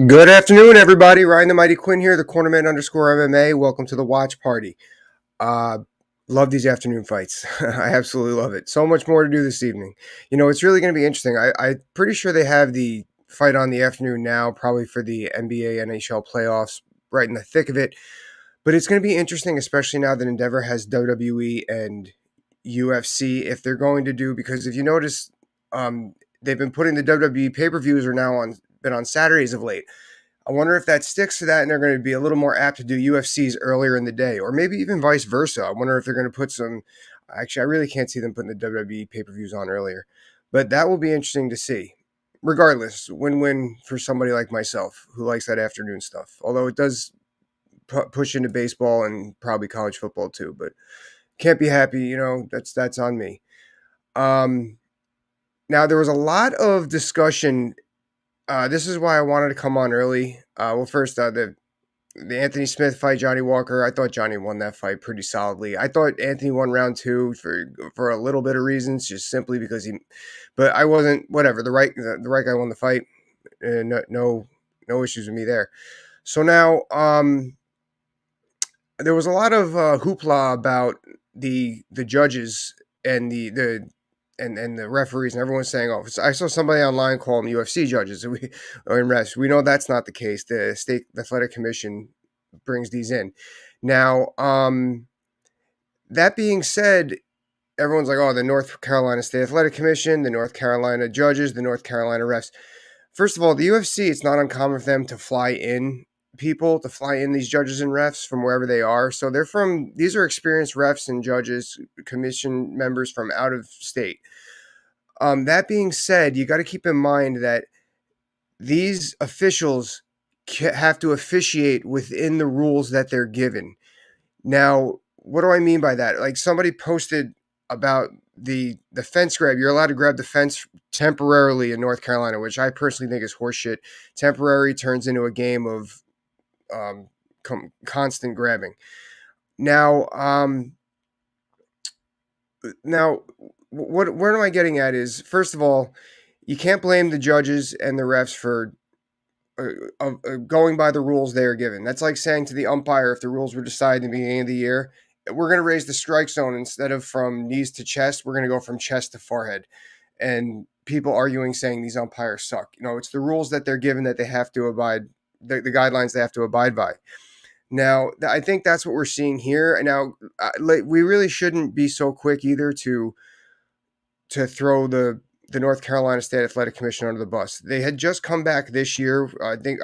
Good afternoon, everybody. Ryan the Mighty Quinn here, the cornerman underscore MMA. Welcome to the watch party. Uh, love these afternoon fights. I absolutely love it. So much more to do this evening. It's really going to be interesting. I'm pretty sure they have the fight on the afternoon now, probably for the NBA, NHL playoffs, right in the thick of it. But it's going to be interesting, especially now that Endeavor has WWE and UFC, if they're going to do, because if you notice, they've been putting the WWE pay-per-views are now been on Saturdays of late. I wonder if that sticks to that and they're going to be a little more apt to do UFCs earlier in the day, or maybe even vice versa. I wonder if they're going to put some. Actually, I really can't see them putting the WWE pay per views on earlier, but that will be interesting to see. Regardless, win win for somebody like myself who likes that afternoon stuff. Although it does push into baseball and probably college football too, but can't be happy. That's on me. Um, Now there was a lot of discussion. This is why I wanted to come on early. Well, first, the Anthony Smith fight, Johnny Walker. I thought Johnny won that fight pretty solidly. I thought Anthony won round two for a little bit of reasons, just simply because but I wasn't. Whatever. The right guy won the fight. No issues with me there. So now, there was a lot of hoopla about the judges and the referees, and everyone's saying, "Oh, I saw somebody online call them UFC judges." Or in refs, we know that's not the case. The state athletic commission brings these in. Now, that being said, everyone's like, "Oh, the North Carolina State Athletic Commission, the North Carolina judges, the North Carolina refs." First of all, the UFC, it's not uncommon for them to fly in these judges and refs from wherever they are. So these are experienced refs and judges, commission members from out of state. That being said, you got to keep in mind that these officials have to officiate within the rules that they're given. Now, what do I mean by that? Like somebody posted about the fence grab. You're allowed to grab the fence temporarily in North Carolina, which I personally think is horseshit. Temporary turns into a game of um, constant grabbing. Now, now, where am I getting at? Is first of all, you can't blame the judges and the refs for going by the rules they are given. That's like saying to the umpire, if the rules were decided in the beginning of the year, we're going to raise the strike zone instead of from knees to chest. We're going to go from chest to forehead. And people arguing saying these umpires suck. It's the rules that they're given that they have to abide, the guidelines they have to abide by. Now, I think that's what we're seeing here. Now, we really shouldn't be so quick either to throw the North Carolina State Athletic Commission under the bus. They had just come back this year. I think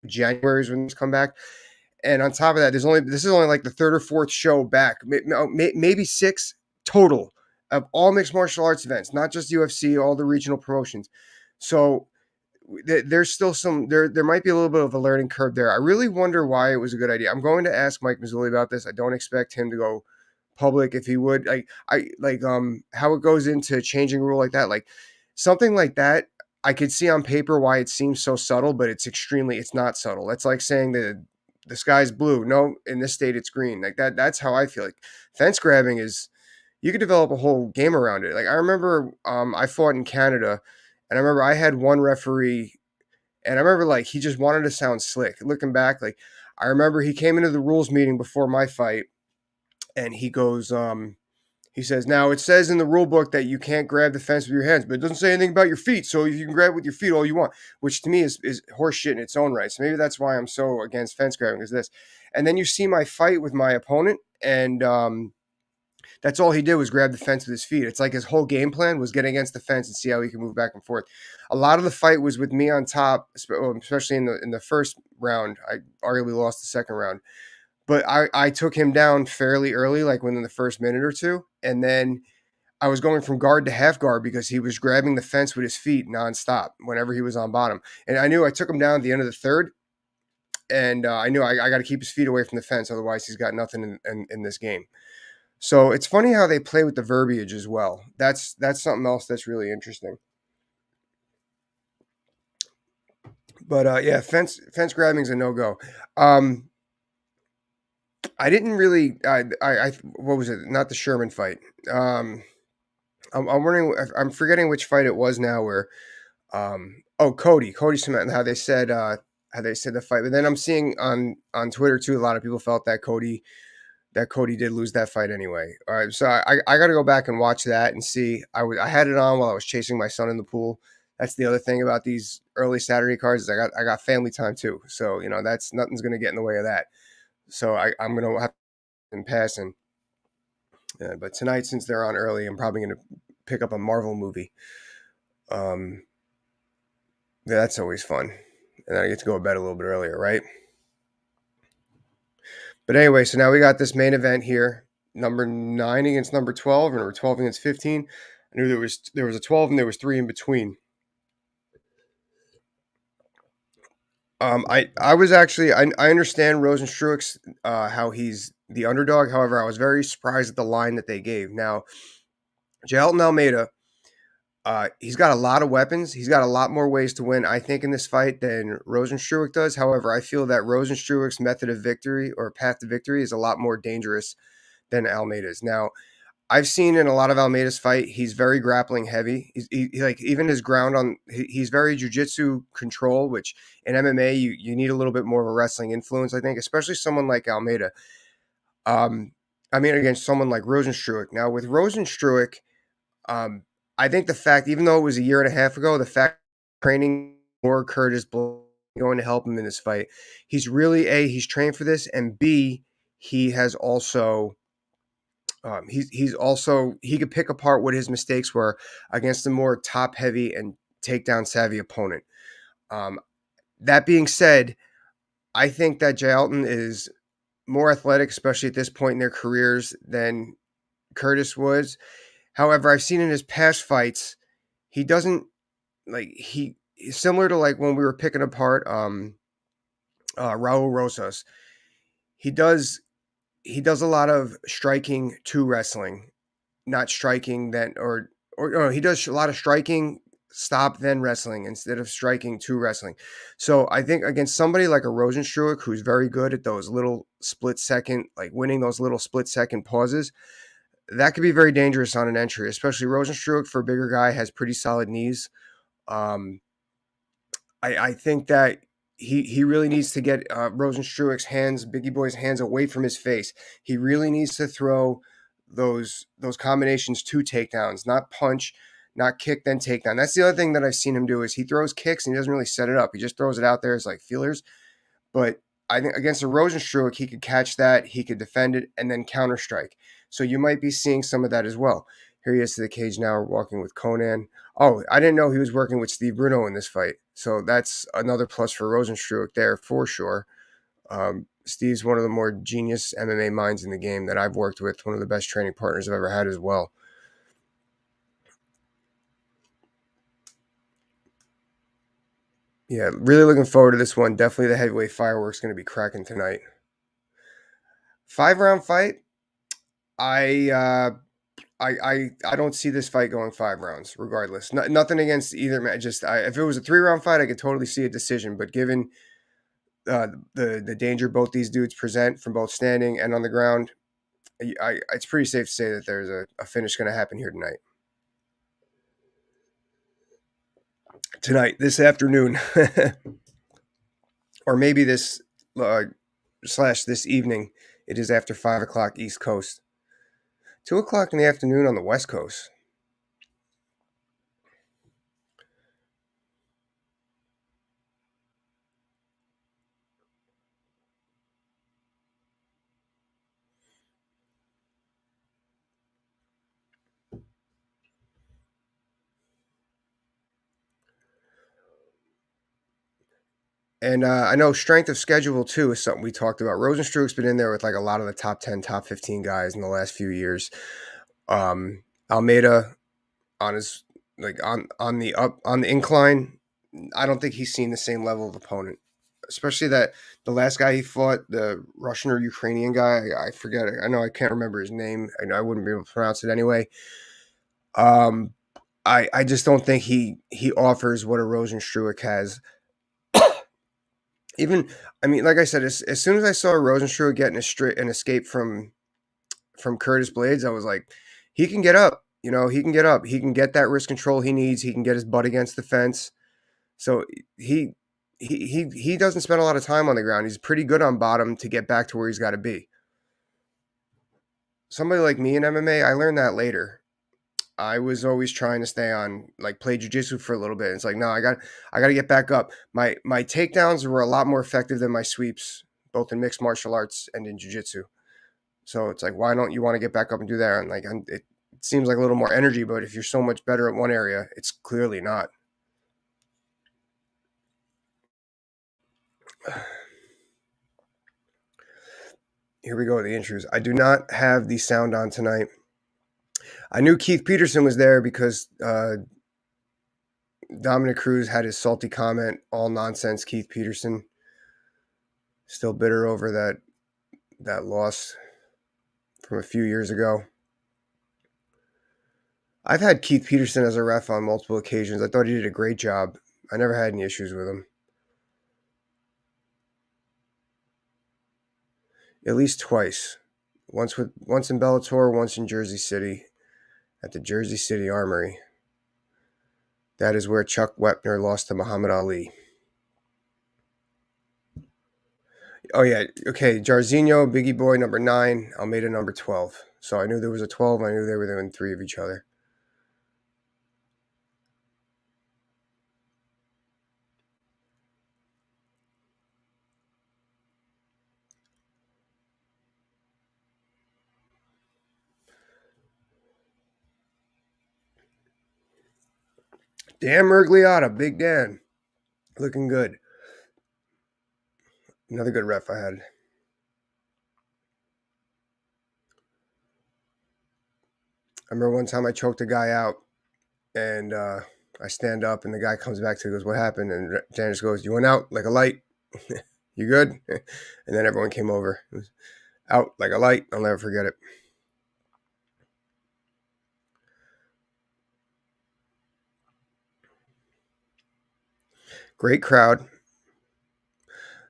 January is when it's come back. And on top of that, this is only like the third or fourth show back, maybe six total of all mixed martial arts events, not just UFC, all the regional promotions. So there's still there might be a little bit of a learning curve there. I really wonder why it was a good idea. I'm going to ask Mike Mazzulli about this. I don't expect him to go public. If he would, how it goes into changing a rule like that, like something like that, I could see on paper why it seems so subtle, but it's not subtle. That's like saying that the sky's blue. No, in this state it's green. Like that's how I feel. Like fence grabbing is, you could develop a whole game around it. Like I remember I fought in Canada, and I remember I had one referee, and I remember like he just wanted to sound slick. Looking back, like I remember he came into the rules meeting before my fight, and he goes, he says, "Now it says in the rule book that you can't grab the fence with your hands, but it doesn't say anything about your feet. So you can grab with your feet all you want," which to me is horseshit in its own right. So maybe that's why I'm so against fence grabbing, is this. And then you see my fight with my opponent, and that's all he did was grab the fence with his feet. It's like his whole game plan was get against the fence and see how he can move back and forth. A lot of the fight was with me on top, especially in the first round. I arguably lost the second round, but I took him down fairly early, like within the first minute or two, and then I was going from guard to half guard because he was grabbing the fence with his feet nonstop whenever he was on bottom, and I knew I took him down at the end of the third, and I knew I got to keep his feet away from the fence, otherwise he's got nothing in this game. So it's funny how they play with the verbiage as well. That's something else that's really interesting. But yeah, fence grabbing is a no go. I didn't really. What was it? Not the Sherman fight. I'm wondering. I'm forgetting which fight it was now. Where Cody Cement. How they said how they said the fight. But then I'm seeing on Twitter too, a lot of people felt that Cody did lose that fight anyway. All right, so I got to go back and watch that and see. I had it on while I was chasing my son in the pool. That's the other thing about these early Saturday cards is I got family time too. So that's nothing's gonna get in the way of that. So I'm gonna have to pass and. But tonight, since they're on early, I'm probably gonna pick up a Marvel movie. Um, yeah, that's always fun, and then I get to go to bed a little bit earlier, right? But anyway, so now we got this main event here: number 9 against number 12, or number 12 against 15. I knew there was a 12 and there was 3 in between. I was actually I understand Rozenstruik's how he's the underdog. However, I was very surprised at the line that they gave. Now, Charlotte Almeida, he's got a lot of weapons. He's got a lot more ways to win, I think, in this fight than Rozenstruik does. However, I feel that Rozenstruik's method of victory or path to victory is a lot more dangerous than Almeida's. Now, I've seen in a lot of Almeida's fight, he's very grappling heavy. He like even his ground on he's very jiu-jitsu control, which in MMA you need a little bit more of a wrestling influence, I think, especially someone like Almeida. Um, I mean against someone like Rozenstruik. Now with Rozenstruik, um, I think the fact, even though it was a year and a half ago, the fact training more Curtis going to help him in this fight, he's really he's trained for this, and B, he has also he's also he could pick apart what his mistakes were against a more top heavy and takedown savvy opponent. Um, that being said, I think that Jay Alton is more athletic, especially at this point in their careers, than Curtis was. However, I've seen in his past fights, he doesn't like he's similar to like when we were picking apart Raul Rosas. He does a lot of striking to wrestling, not striking then or he does a lot of striking stop then wrestling instead of striking to wrestling. So I think against somebody like a Rozenstruik who's very good at those little split second, like winning those little split second pauses, that could be very dangerous on an entry, especially Rozenstruik for a bigger guy has pretty solid knees. Um, I think that he really needs to get Rozenstruik's hands, Biggie Boy's hands away from his face. He really needs to throw those combinations to takedowns, not punch, not kick, then takedown. That's the other thing that I've seen him do is he throws kicks and he doesn't really set it up. He just throws it out there as like feelers. But I think against a Rozenstruik, he could catch that, he could defend it, and then counter strike. So you might be seeing some of that as well. Here he is to the cage now, walking with Conan. Oh, I didn't know he was working with Steve Bruno in this fight. So that's another plus for Rozenstruik there for sure. Steve's one of the more genius MMA minds in the game that I've worked with, one of the best training partners I've ever had as well. Yeah, really looking forward to this one. Definitely the heavyweight fireworks going to be cracking tonight. 5-round fight. I don't see this fight going 5 rounds. Regardless, nothing against either man. Just if it was a 3-round fight, I could totally see a decision. But given the danger both these dudes present from both standing and on the ground, it's pretty safe to say that there's a finish going to happen here tonight. This afternoon, or maybe this this evening. It is after 5 o'clock East Coast. 2 o'clock in the afternoon on the West Coast. And I know strength of schedule too is something we talked about. Rozenstruik's been in there with like a lot of the top 10, top 15 guys in the last few years. Almeida on his like on the incline. I don't think he's seen the same level of opponent, especially that the last guy he fought, the Russian or Ukrainian guy. I forget. I know I can't remember his name. I wouldn't be able to pronounce it anyway. I just don't think he offers what a Rozenstruik has. Even I mean, like I said, as soon as I saw Rozenstruik getting an escape from Curtis Blades, I was like, he can get up. He can get up. He can get that wrist control he needs. He can get his butt against the fence. So he doesn't spend a lot of time on the ground. He's pretty good on bottom to get back to where he's got to be. Somebody like me in MMA, I learned that later. I was always trying to stay on, like, play jujitsu for a little bit. It's like, no, I got to get back up. My takedowns were a lot more effective than my sweeps, both in mixed martial arts and in jujitsu. So it's like, why don't you want to get back up and do that? And like, it seems like a little more energy, but if you're so much better at one area, it's clearly not. Here we go with the intros. I do not have the sound on tonight. I knew Keith Peterson was there because Dominic Cruz had his salty comment, all nonsense. Keith Peterson still bitter over that loss from a few years ago. I've had Keith Peterson as a ref on multiple occasions. I thought he did a great job. I never had any issues with him. At least twice. Once in Bellator, once in Jersey City, at the Jersey City Armory. That is where Chuck Wepner lost to Muhammad Ali. Oh, yeah. Okay. Jairzinho, Biggie Boy, number 9. Almeida, number 12. So I knew there was a 12. I knew they were doing 3 of each other. Dan Mergliotta, Big Dan. Looking good. Another good ref I had. I remember one time I choked a guy out, and I stand up, and the guy comes back to me, goes, "What happened?" And Dan just goes, "You went out like a light. You good?" And then everyone came over. It was out like a light. I'll never forget it. Great crowd.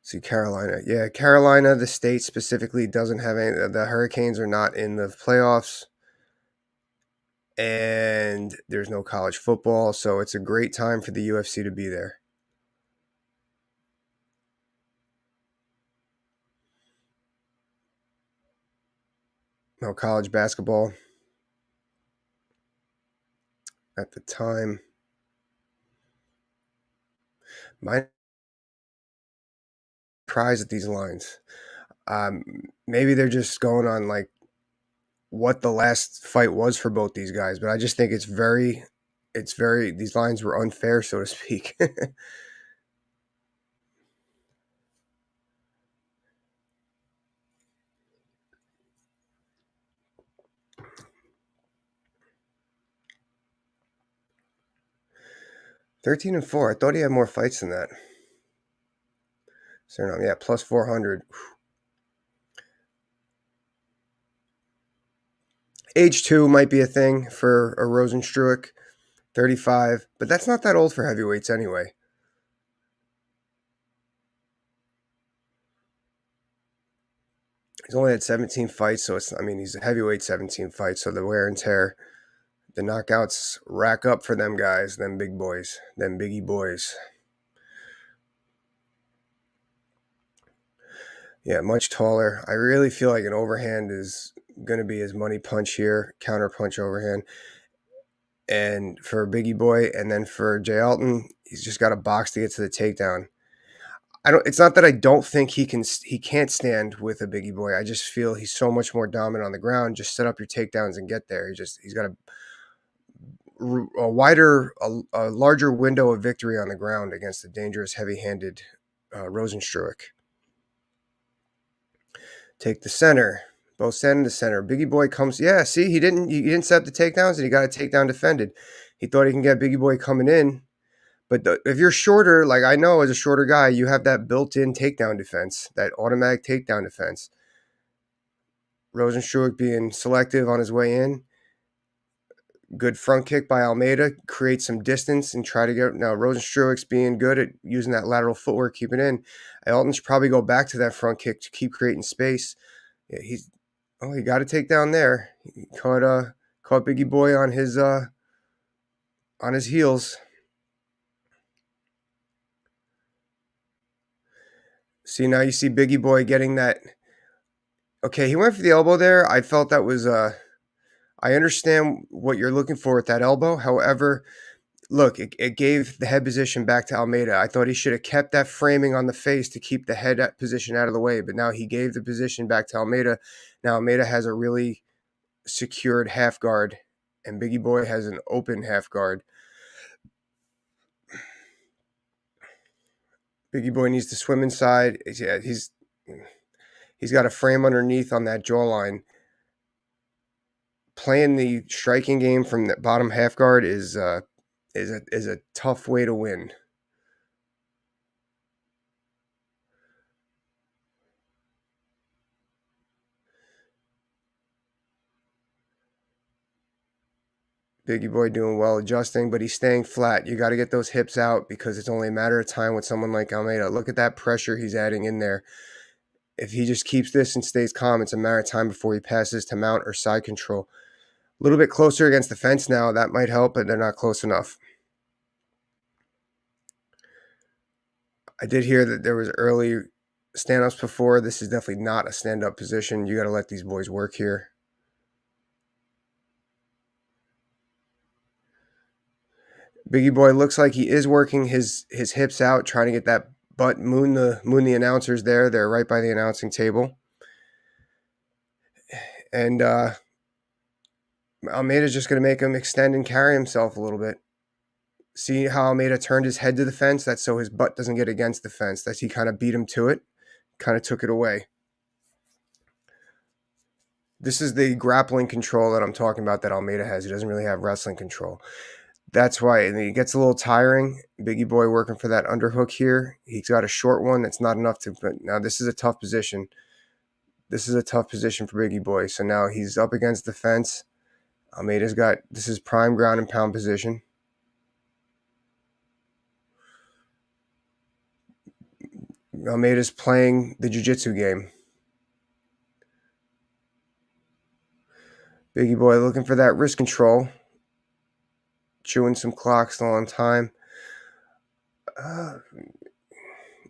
See, Carolina. Yeah, Carolina, the state specifically, doesn't have any. The Hurricanes are not in the playoffs, and there's no college football, so it's a great time for the UFC to be there. No college basketball at the time. My prize at these lines. Maybe they're just going on like what the last fight was for both these guys, but I just think it's very these lines were unfair, so to speak. 13-4. I thought he had more fights than that. So no, yeah, plus 400. Age 2 might be a thing for a Rozenstruik. 35, but that's not that old for heavyweights anyway. He's only had 17 fights, so he's a heavyweight 17 fights, so the wear and tear, the knockouts rack up for them guys, them big boys, them biggie boys. Yeah, much taller. I really feel like an overhand is going to be his money punch here, counter punch overhand. And for Biggie Boy, and then for Jay Alton, he's just got a box to get to the takedown. It's not that I don't think he can't stand with a Biggie Boy. I just feel he's so much more dominant on the ground. Just set up your takedowns and get there. He's got a larger window of victory on the ground against the dangerous, heavy-handed Rozenstruik. Take the center. Both stand in the center. Biggie Boy comes. Yeah, see, he didn't set up the takedowns, and he got a takedown defended. He thought he can get Biggie Boy coming in. But if you're shorter, like I know as a shorter guy, you have that built-in takedown defense, that automatic takedown defense. Rozenstruik being selective on his way in. Good front kick by Almeida, create some distance and try to get. Now Rozenstruik's being good at using that lateral footwork, keeping in. Alton should probably go back to that front kick to keep creating space. Yeah, he got to take down there. He caught Biggie Boy on his heels. See, now you see Biggie Boy getting that. Okay, he went for the elbow there. I felt that was I understand what you're looking for with that elbow. However, look, it gave the head position back to Almeida. I thought he should have kept that framing on the face to keep the head position out of the way, but now he gave the position back to Almeida. Now Almeida has a really secured half guard, and Biggie Boy has an open half guard. Biggie Boy needs to swim inside. Yeah, he's got a frame underneath on that jawline. Playing the striking game from the bottom half guard is a tough way to win. Biggie Boy doing well, adjusting, but he's staying flat. You got to get those hips out because it's only a matter of time with someone like Almeida. Look at that pressure he's adding in there. If he just keeps this and stays calm, it's a matter of time before he passes to mount or side control. A little bit closer against the fence now. That might help, but they're not close enough. I did hear that there was early stand-ups before. This is definitely not a stand-up position. You got to let these boys work here. Biggie Boy looks like he is working his hips out, trying to get that butt moon the announcers there. They're right by the announcing table. And Almeida's just going to make him extend and carry himself a little bit. See how Almeida turned his head to the fence? That's so his butt doesn't get against the fence. That's he kind of beat him to it, kind of took it away. This is the grappling control that I'm talking about that Almeida has. He doesn't really have wrestling control. That's why, and it gets a little tiring. Biggie Boy working for that underhook here. He's got a short one that's not enough to. But now this is a tough position. This is a tough position for Biggie Boy. So now he's up against the fence. Almeida's got, this is prime ground and pound position. Almeida's playing the jiu-jitsu game. Biggie Boy looking for that wrist control. Chewing some clock still on time.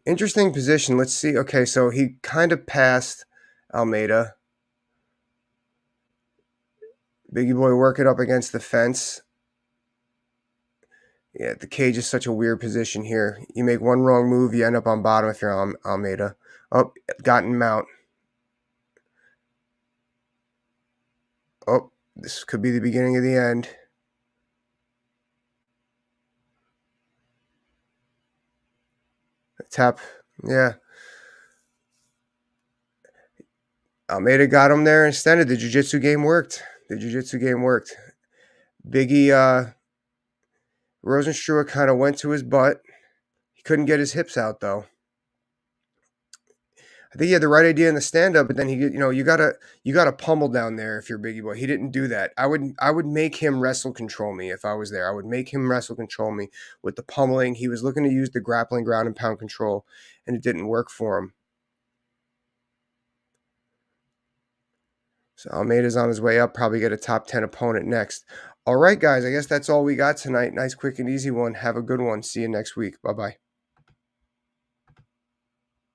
Interesting position. Let's see. Okay, so he kind of passed Almeida. Biggie Boy working up against the fence. Yeah, the cage is such a weird position here. You make one wrong move, you end up on bottom if you're Almeida. Oh, gotten mount. Oh, this could be the beginning of the end. Tap. Yeah. Almeida got him there instead. The jiu-jitsu game worked. Biggie Rozenstruik kind of went to his butt. He couldn't get his hips out though. I think he had the right idea in the stand-up, but then you gotta pummel down there if you're Biggie Boy. He didn't do that. I would make him wrestle control me if I was there. I would make him wrestle control me with the pummeling. He was looking to use the grappling ground and pound control, and it didn't work for him. So Almeida's on his way up, probably get a top 10 opponent next. All right, guys, I guess that's all we got tonight. Nice, quick, and easy one. Have a good one. See you next week. Bye-bye.